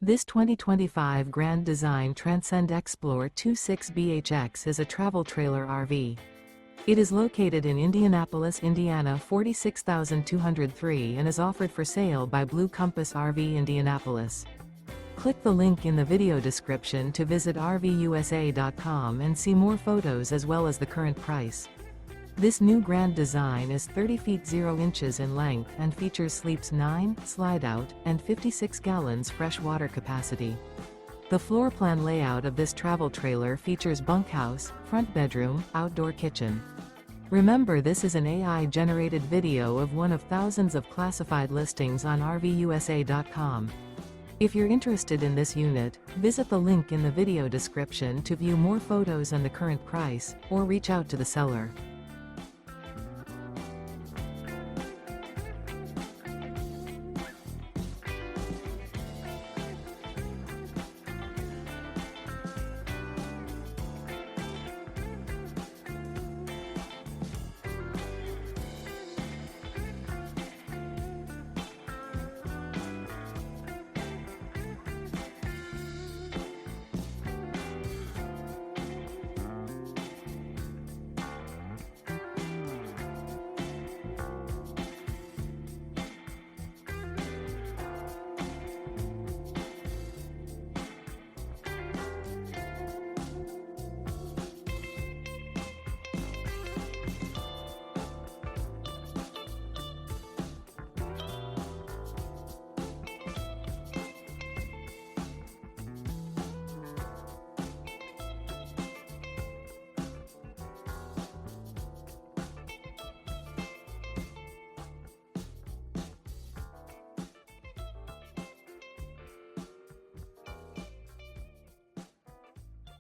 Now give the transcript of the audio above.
This 2025 Grand Design Transcend Xplor 26BHX is a travel trailer RV. It is located in Indianapolis, Indiana 46203 and is offered for sale by Blue Compass RV Indianapolis. Click the link in the video description to visit RVUSA.com and see more photos as well as the current price. This new Grand Design is 30 feet 0 inches in length and features sleeps 9, Slideout, and 56 gallons fresh water capacity. The floor plan layout of this travel trailer features bunkhouse, front bedroom, outdoor kitchen. Remember, this is an AI-generated video of one of thousands of classified listings on RVUSA.com. If you're interested in this unit, visit the link in the video description to view more photos and the current price, or reach out to the seller.